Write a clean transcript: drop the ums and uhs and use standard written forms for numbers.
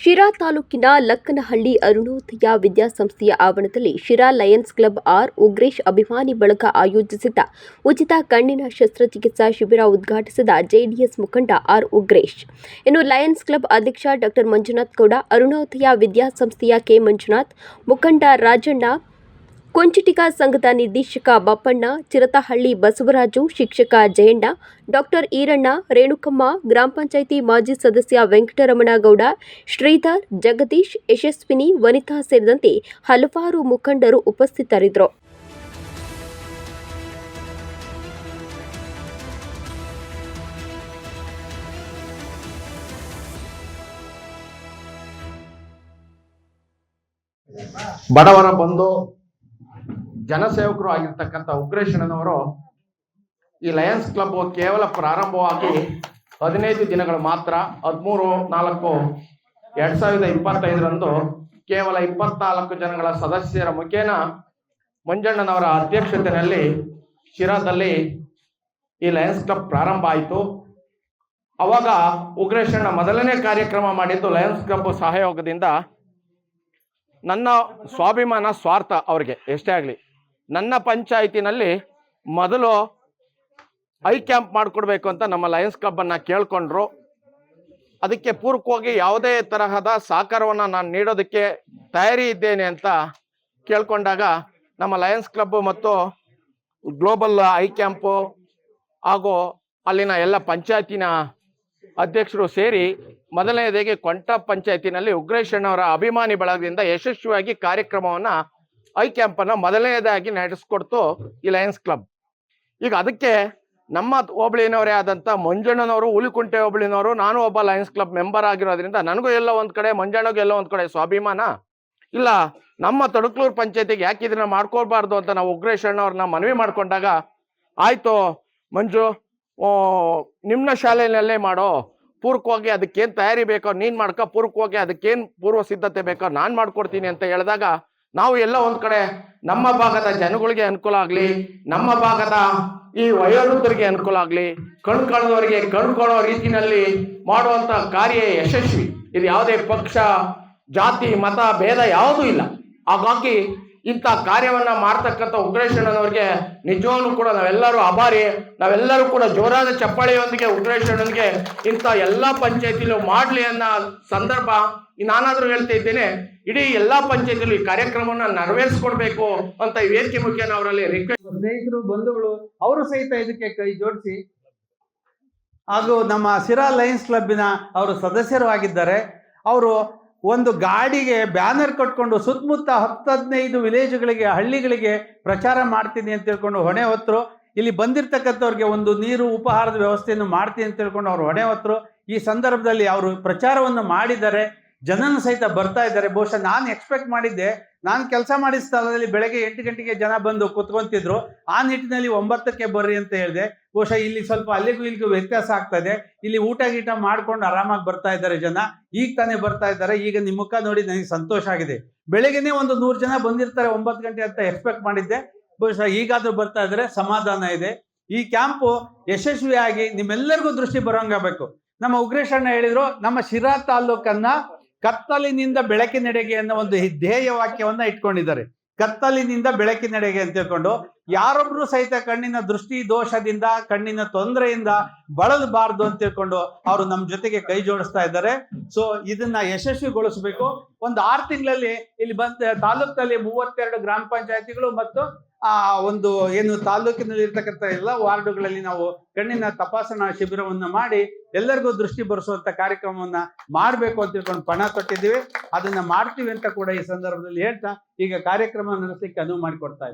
ಶಿರಾ ತಾಲೂಕಿನ ಲಕ್ಕನಹಳ್ಳಿ ಅರುಣೋದಯ ವಿದ್ಯಾಸಂಸ್ಥೆಯ ಆವರಣದಲ್ಲಿ Sira Lions Club R Ugresh ಅಭಿಮಾನಿ ಬಳಗ ಆಯೋಜಿಸಿದ್ದ ಉಚಿತ ಕಣ್ಣಿನ ಶಸ್ತ್ರಚಿಕಿತ್ಸಾ ಶಿಬಿರ ಉದ್ಘಾಟಿಸಿದ ಜೆಡಿಎಸ್ ಮುಖಂಡ ಆರ್ ಉಗ್ರೇಶ್. ಇನ್ನು ಲಯನ್ಸ್ ಕ್ಲಬ್ ಅಧ್ಯಕ್ಷ ಡಾಕ್ಟರ್ ಮಂಜುನಾಥ್ ಗೌಡ, ಅರುಣೋದಯ ವಿದ್ಯಾಸಂಸ್ಥೆಯ ಕೆ ಮಂಜುನಾಥ್, ಮುಖಂಡ ರಾಜಣ್ಣ, ಕೊಂಚಿಟಿಗ ಸಂಘದ ನಿರ್ದೇಶಕ ಬಪ್ಪಣ್ಣ, ಚಿರತಹಳ್ಳಿ ಬಸವರಾಜು, ಶಿಕ್ಷಕ ಜಯಣ್ಣ, ಡಾಕ್ಟರ್ ಈರಣ್ಣ, ರೇಣುಕಮ್ಮ, ಗ್ರಾಮ ಪಂಚಾಯಿತಿ ಮಾಜಿ ಸದಸ್ಯ ವೆಂಕಟರಮಣಗೌಡ, ಶ್ರೀಧರ್, ಜಗದೀಶ್, ಯಶಸ್ವಿನಿ, ವನಿತಾ ಸೇರಿದಂತೆ ಹಲವಾರು ಮುಖಂಡರು ಉಪಸ್ಥಿತರಿದ್ದರು. ಬಡವರ ಬಂಧು ಜನಸೇವಕರು ಆಗಿರ್ತಕ್ಕಂಥ ಉಗ್ರೇಶಣ್ಣನವರು ಈ ಲಯನ್ಸ್ ಕ್ಲಬ್ ಕೇವಲ ಪ್ರಾರಂಭವಾಗಿ 15 ದಿನಗಳು ಮಾತ್ರ 13/4/2025 ಕೇವಲ 24 ಜನಗಳ ಸದಸ್ಯರ ಮುಖೇನ ಮಂಜಣ್ಣನವರ ಅಧ್ಯಕ್ಷತೆಯಲ್ಲಿ ಶಿರಾದಲ್ಲಿ ಈ ಲಯನ್ಸ್ ಕ್ಲಬ್ ಪ್ರಾರಂಭ ಆಯಿತು. ಅವಾಗ ಉಗ್ರೇಶಣ್ಣ ಮೊದಲನೇ ಕಾರ್ಯಕ್ರಮ ಮಾಡಿದ್ದು ಲಯನ್ಸ್ ಕ್ಲಬ್ ಸಹಯೋಗದಿಂದ. ನನ್ನ ಸ್ವಾಭಿಮಾನ ಸ್ವಾರ್ಥ ಅವ್ರಿಗೆ ಎಷ್ಟೇ ಆಗಲಿ, ನನ್ನ ಪಂಚಾಯಿತಿನಲ್ಲಿ ಮೊದಲು ಐ ಕ್ಯಾಂಪ್ ಮಾಡಿಕೊಡ್ಬೇಕು ಅಂತ ನಮ್ಮ ಲಯನ್ಸ್ ಕ್ಲಬ್ಬನ್ನು ಕೇಳಿಕೊಂಡ್ರು. ಅದಕ್ಕೆ ಪೂರಕವಾಗಿ ಯಾವುದೇ ತರಹದ ಸಹಕಾರವನ್ನು ನಾನು ನೀಡೋದಕ್ಕೆ ತಯಾರಿ ಇದ್ದೇನೆ ಅಂತ ಕೇಳ್ಕೊಂಡಾಗ ನಮ್ಮ ಲಯನ್ಸ್ ಕ್ಲಬ್ ಮತ್ತು ಗ್ಲೋಬಲ್ ಐ ಕ್ಯಾಂಪು ಹಾಗೂ ಅಲ್ಲಿನ ಎಲ್ಲ ಪಂಚಾಯತಿನ ಅಧ್ಯಕ್ಷರು ಸೇರಿ ಮೊದಲನೇದಾಗಿ ಕೊಂಟ ಪಂಚಾಯತಿನಲ್ಲಿ ಉಗ್ರೇಶಣ್ಣವರ ಅಭಿಮಾನಿ ಬಳಗದಿಂದ ಯಶಸ್ವಿಯಾಗಿ ಕಾರ್ಯಕ್ರಮವನ್ನು ಐ ಕ್ಯಾಂಪನ್ನು ಮೊದಲನೇದಾಗಿ ನಡೆಸ್ಕೊಡ್ತು ಈ ಲಯನ್ಸ್ ಕ್ಲಬ್. ಈಗ ಅದಕ್ಕೆ ನಮ್ಮ ಹೋಬಳಿನವರೇ ಆದಂಥ ಮಂಜಣ್ಣನವರು, ಹುಲಿಕುಂಟೆ ಹೋಬಳಿನವರು, ನಾನು ಒಬ್ಬ ಲಯನ್ಸ್ ಕ್ಲಬ್ ಮೆಂಬರ್ ಆಗಿರೋದ್ರಿಂದ ನನಗೂ ಎಲ್ಲೋ ಒಂದು ಕಡೆ, ಮಂಜಣ್ಣಗೂ ಎಲ್ಲೋ ಒಂದು ಕಡೆ ಸ್ವಾಭಿಮಾನ ಇಲ್ಲ. ನಮ್ಮ ತಡಕಲೂರು ಪಂಚಾಯತಿಗೆ ಯಾಕೆ ಇದನ್ನ ಮಾಡ್ಕೊಳ್ಬಾರ್ದು ಅಂತ ನಾವು ಉಗ್ರೇಶಣ್ಣವ್ರನ್ನ ಮನವಿ ಮಾಡ್ಕೊಂಡಾಗ, ಆಯಿತು ಮಂಜು, ನಿಮ್ಮ ಶಾಲೆಯಲ್ಲೇ ಮಾಡೋ, ಪೂರ್ವಕವಾಗಿ ಅದಕ್ಕೇನು ತಯಾರಿ ಬೇಕೋ ನೀನು ಮಾಡ್ಕೊ, ಪೂರ್ವಕವಾಗಿ ಅದಕ್ಕೇನು ಪೂರ್ವ ಸಿದ್ಧತೆ ಬೇಕೋ ನಾನು ಮಾಡ್ಕೊಡ್ತೀನಿ ಅಂತ ಹೇಳಿದಾಗ, ನಾವು ಎಲ್ಲ ಒಂದು ಕಡೆ ನಮ್ಮ ಭಾಗದ ಜನಗಳಿಗೆ ಅನುಕೂಲ ಆಗಲಿ, ನಮ್ಮ ಭಾಗದ ಈ ವಯೋವೃದ್ಧರಿಗೆ ಅನುಕೂಲ ಆಗಲಿ, ಕಣ್ಕಾಣದವರಿಗೆ ಕಣ್ಕಾಣೋ ರೀತಿಯಲ್ಲಿ ಮಾಡುವಂಥ ಕಾರ್ಯ ಯಶಸ್ವಿ. ಇದು ಯಾವುದೇ ಪಕ್ಷ, ಜಾತಿ, ಮತ ಭೇದ ಯಾವುದೂ ಇಲ್ಲ. ಹಾಗಾಗಿ ಇಂಥ ಕಾರ್ಯವನ್ನು ಮಾಡ್ತಕ್ಕಂಥ ಉಗ್ರೇಶಣ್ಣನವ್ರಿಗೆ ನಿಜವಾಗ್ಲೂ ಕೂಡ ನಾವೆಲ್ಲರೂ ಆಭಾರಿ. ನಾವೆಲ್ಲರೂ ಕೂಡ ಜೋರಾದ ಚಪ್ಪಾಳೆಯೊಂದಿಗೆ ಉಗ್ರೇಶಣ್ಣನಿಗೆ ಇಂಥ ಎಲ್ಲ ಪಂಚಾಯತಿಲೂ ಮಾಡಲಿ ಅನ್ನೋ ಸಂದರ್ಭ ನಾನಾದರೂ ಹೇಳ್ತಾ ಇದ್ದೇನೆ. ಇಡೀ ಎಲ್ಲ ಪಂಚಾಯತಿಲೂ ಈ ಕಾರ್ಯಕ್ರಮವನ್ನು ನೆರವೇರಿಸ್ಕೊಡ್ಬೇಕು ಅಂತ ಈ ವೇದಿಕೆ ಮುಖ್ಯನ ಅವರಲ್ಲಿ ರಿಕ್ವೆಸ್ಟ್. ಸ್ನೇಹಿತರು, ಬಂಧುಗಳು ಅವರು ಸಹಿತ ಇದಕ್ಕೆ ಕೈ ಜೋಡಿಸಿ ಹಾಗೂ ನಮ್ಮ ಶಿರಾ ಲಯನ್ಸ್ ಕ್ಲಬ್ಬಿನ ಅವರು ಸದಸ್ಯರು ಆಗಿದ್ದಾರೆ. ಅವರು ಒಂದು ಗಾಡಿಗೆ ಬ್ಯಾನರ್ ಕಟ್ಕೊಂಡು ಸುತ್ತಮುತ್ತ 10-15 ವಿಲೇಜ್ಗಳಿಗೆ, ಹಳ್ಳಿಗಳಿಗೆ ಪ್ರಚಾರ ಮಾಡ್ತೀನಿ ಅಂತ ತಿಳ್ಕೊಂಡು ಹೊಣೆ ಹೊತ್ತರು. ಇಲ್ಲಿ ಬಂದಿರತಕ್ಕಂಥವ್ರಿಗೆ ಒಂದು ನೀರು, ಉಪಹಾರದ ವ್ಯವಸ್ಥೆಯನ್ನು ಮಾಡ್ತೀನಿ ಅಂತ ತಿಳ್ಕೊಂಡು ಅವರು ಹೊಣೆ ಹೊತ್ತರು. ಈ ಸಂದರ್ಭದಲ್ಲಿ ಅವರು ಪ್ರಚಾರವನ್ನು ಮಾಡಿದ್ದಾರೆ, ಜನನ ಸಹಿತ ಬರ್ತಾ ಇದ್ದಾರೆ. ಬಹುಶಃ ನಾನು ಎಕ್ಸ್ಪೆಕ್ಟ್ ಮಾಡಿದ್ದೆ, ನಾನು ಕೆಲಸ ಮಾಡಿದ ಸ್ಥಳದಲ್ಲಿ ಬೆಳಗ್ಗೆ 8 ಗಂಟೆಗೆ ಜನ ಬಂದು ಕುತ್ಕೊಂತಿದ್ರು. ಆ ನಿಟ್ಟಿನಲ್ಲಿ 9ಕ್ಕೆ ಬರ್ರಿ ಅಂತ ಹೇಳಿದೆ. ಬಹುಶಃ ಇಲ್ಲಿ ಸ್ವಲ್ಪ ಅಲ್ಲಿಗೂ ಇಲ್ಲಿಗೂ ವ್ಯತ್ಯಾಸ ಆಗ್ತದೆ. ಇಲ್ಲಿ ಊಟ ಗೀಟ ಮಾಡ್ಕೊಂಡು ಆರಾಮಾಗಿ ಬರ್ತಾ ಇದ್ದಾರೆ ಜನ. ಈಗ ತಾನೇ ಬರ್ತಾ ಇದ್ದಾರೆ. ಈಗ ನಿಮ್ಮ ಮುಖ ನೋಡಿ ನನಗೆ ಸಂತೋಷ ಆಗಿದೆ. ಬೆಳಗ್ಗೆನೇ ಒಂದು 100 ಜನ ಬಂದಿರ್ತಾರೆ 9 ಗಂಟೆ ಅಂತ ಎಕ್ಸ್ಪೆಕ್ಟ್ ಮಾಡಿದ್ದೆ. ಬಹುಶಃ ಈಗಾದ್ರೂ ಬರ್ತಾ ಇದ್ದಾರೆ, ಸಮಾಧಾನ ಇದೆ. ಈ ಕ್ಯಾಂಪು ಯಶಸ್ವಿಯಾಗಿ ನಿಮ್ಮೆಲ್ಲರಿಗೂ ದೃಷ್ಟಿ ಬರೋಂಗಾಗಬೇಕು. ನಮ್ಮ ಉಗ್ರೇಶಣ್ಣ ಹೇಳಿದ್ರು, ನಮ್ಮ ಶಿರಾ ತಾಲೂಕನ್ನ ಕತ್ತಲಿನಿಂದ ಬೆಳಕಿನೆಡೆಗೆ ಅನ್ನೋ ಒಂದು ಧ್ಯೇಯ ವಾಕ್ಯವನ್ನ ಇಟ್ಕೊಂಡಿದ್ದಾರೆ. ಕತ್ತಲಿನಿಂದ ಬೆಳಕಿನೆಡೆಗೆ ಅಂತ ತಿಳ್ಕೊಂಡು ಯಾರೊಬ್ರು ಸಹಿತ ಕಣ್ಣಿನ ದೃಷ್ಟಿ ದೋಷದಿಂದ, ಕಣ್ಣಿನ ತೊಂದರೆಯಿಂದ ಬಳಲಬಾರ್ದು ಅಂತ ತಿಳ್ಕೊಂಡು ಅವರು ನಮ್ಮ ಜೊತೆಗೆ ಕೈ ಜೋಡಿಸ್ತಾ ಇದ್ದಾರೆ. ಸೊ ಇದನ್ನ ಯಶಸ್ವಿಗೊಳಿಸಬೇಕು. ಒಂದು 6 ತಿಂಗಳಲ್ಲಿ ಇಲ್ಲಿ ತಾಲೂಕಲ್ಲಿ 32 ಗ್ರಾಮ ಪಂಚಾಯತಿಗಳು ಮತ್ತು ಒಂದು ಏನು ತಾಲೂಕಿನಲ್ಲಿ ಇರ್ತಕ್ಕಂಥ ಎಲ್ಲ ವಾರ್ಡುಗಳಲ್ಲಿ ನಾವು ಕಣ್ಣಿನ ತಪಾಸಣಾ ಶಿಬಿರವನ್ನ ಮಾಡಿ ಎಲ್ಲರಿಗೂ ದೃಷ್ಟಿ ಬರೆಸುವಂತ ಕಾರ್ಯಕ್ರಮವನ್ನ ಮಾಡಬೇಕು ಅಂತ ತಿಳ್ಕೊಂಡು ಪಣ ತೊಟ್ಟಿದ್ದೀವಿ. ಅದನ್ನ ಮಾಡ್ತೀವಿ ಅಂತ ಕೂಡ ಈ ಸಂದರ್ಭದಲ್ಲಿ ಹೇಳ್ತಾ ಈಗ ಕಾರ್ಯಕ್ರಮ ನಡೆಸಲಿಕ್ಕೆ ಅನುವು ಮಾಡಿಕೊಡ್ತಾ ಇದ್ದೀವಿ.